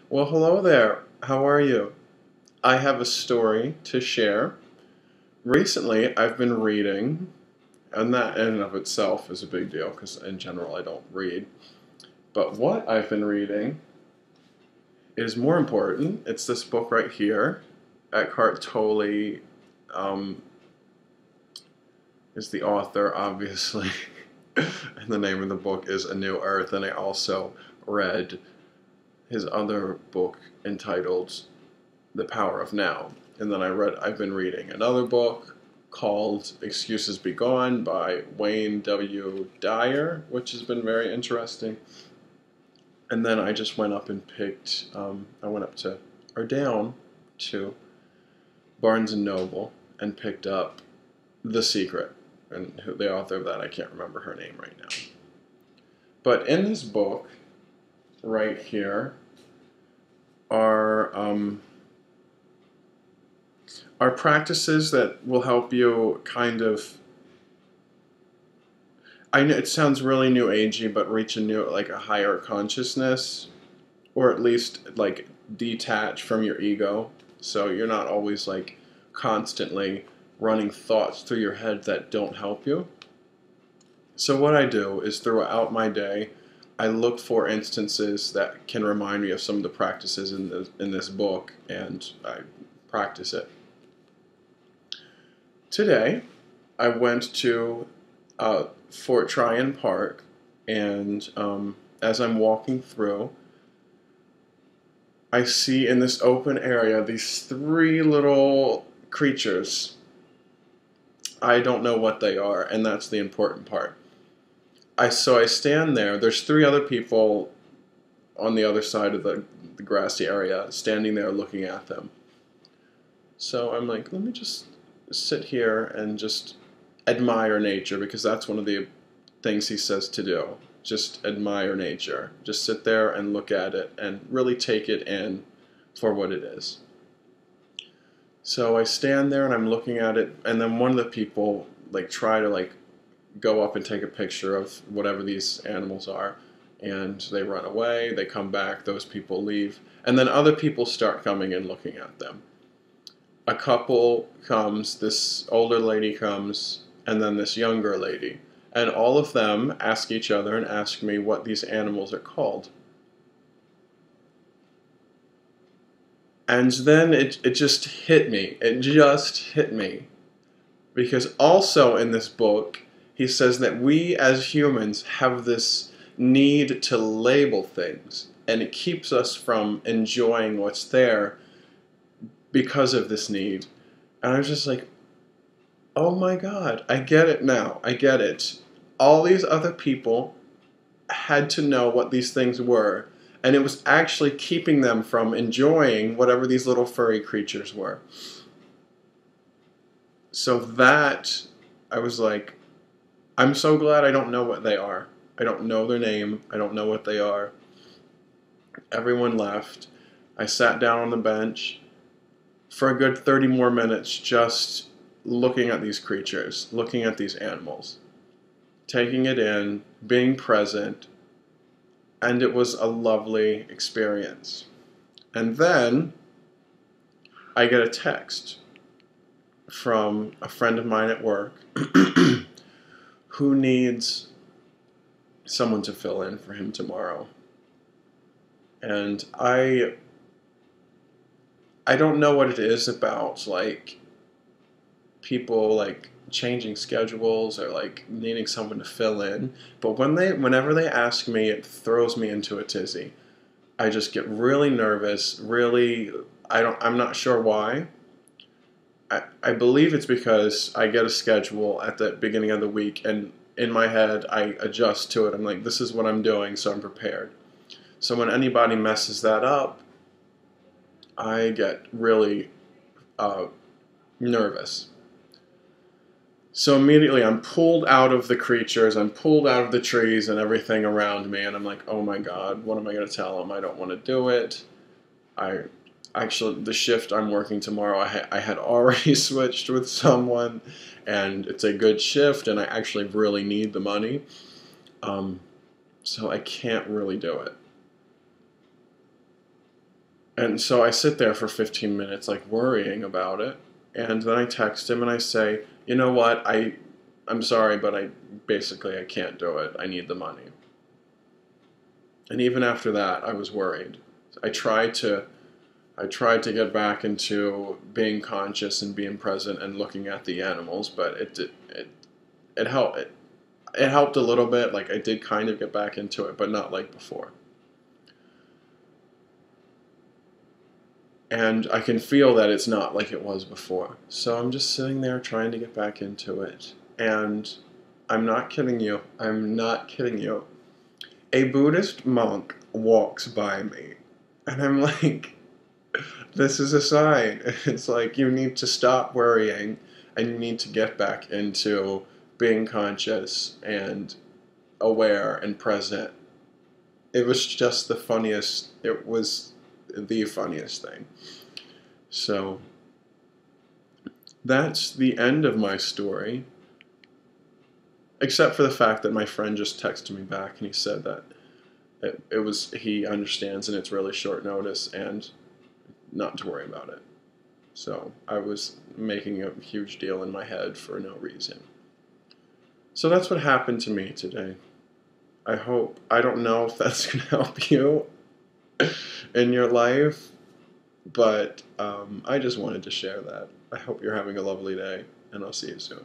Well, hello there. How are you? I have a story to share. Recently, I've been reading, and that in and of itself is a big deal because in general I don't read. But what I've been reading is more important. It's this book right here. Eckhart Tolle um, is the author, obviously, and the name of the book is A New Earth. And I also read his other book entitled The Power of Now. And then I've been reading another book called Excuses Be Gone by Wayne W. Dyer, which has been very interesting. And then I just went up and picked, I went up to, or down to Barnes and Noble and picked up The Secret. And the author of that, I can't remember her name right now. But in this book, right here, are practices that will help you kind of, I know it sounds really new agey, but reach like a higher consciousness, or at least like detach from your ego. So you're not always like constantly running thoughts through your head that don't help you. So what I do is throughout my day, I look for instances that can remind me of some of the practices in this book, and I practice it. Today, I went to Fort Tryon Park, and as I'm walking through, I see in this open area these three little creatures. I don't know what they are, and that's the important part. So I stand there. There's three other people on the other side of the grassy area standing there looking at them. So I'm like, let me just sit here and just admire nature, because that's one of the things he says to do. Just admire nature. Just sit there and look at it and really take it in for what it is. So I stand there and I'm looking at it, and then one of the people like try to like go up and take a picture of whatever these animals are, and they run away, they come back, those people leave, and then other people start coming and looking at them. A couple comes, this older lady comes, and then this younger lady. And all of them ask each other and ask me what these animals are called. And then it just hit me. It just hit me. Because also in this book, he says that we as humans have this need to label things. And it keeps us from enjoying what's there because of this need. And I was just like, oh my God, I get it now. I get it. All these other people had to know what these things were, and it was actually keeping them from enjoying whatever these little furry creatures were. So that, I was like, I'm so glad I don't know what they are. I don't know their name. I don't know what they are. Everyone left. I sat down on the bench for a good 30 more minutes just looking at these creatures, looking at these animals, taking it in, being present, and it was a lovely experience. And then I get a text from a friend of mine at work who needs someone to fill in for him tomorrow. And I don't know what it is about like people like changing schedules or like needing someone to fill in, but whenever they ask me, it throws me into a tizzy. I just get really nervous, really. I'm not sure why. I believe it's because I get a schedule at the beginning of the week, and in my head I adjust to it. I'm like, this is what I'm doing, so I'm prepared. So when anybody messes that up, I get really nervous. So immediately I'm pulled out of the creatures, I'm pulled out of the trees and everything around me, and I'm like, oh my God, what am I going to tell them? I don't want to do it. The shift I'm working tomorrow, I had already switched with someone, and it's a good shift, and I actually really need the money. So I can't really do it. And so I sit there for 15 minutes, like worrying about it. And then I text him and I say, you know what, I'm sorry, but I can't do it. I need the money. And even after that, I was worried. I tried to I tried to get back into being conscious and being present and looking at the animals, but it helped. It helped a little bit. Like I did kind of get back into it, but not like before. And I can feel that it's not like it was before. So I'm just sitting there trying to get back into it. And I'm not kidding you. I'm not kidding you. A Buddhist monk walks by me, and I'm like, this is a sign. It's like you need to stop worrying and you need to get back into being conscious and aware and present. It was just the funniest. It was the funniest thing. So that's the end of my story, except for the fact that my friend just texted me back and he said that he understands and it's really short notice and not to worry about it. So I was making a huge deal in my head for no reason. So that's what happened to me today. I don't know if that's going to help you in your life, but I just wanted to share that. I hope you're having a lovely day, and I'll see you soon.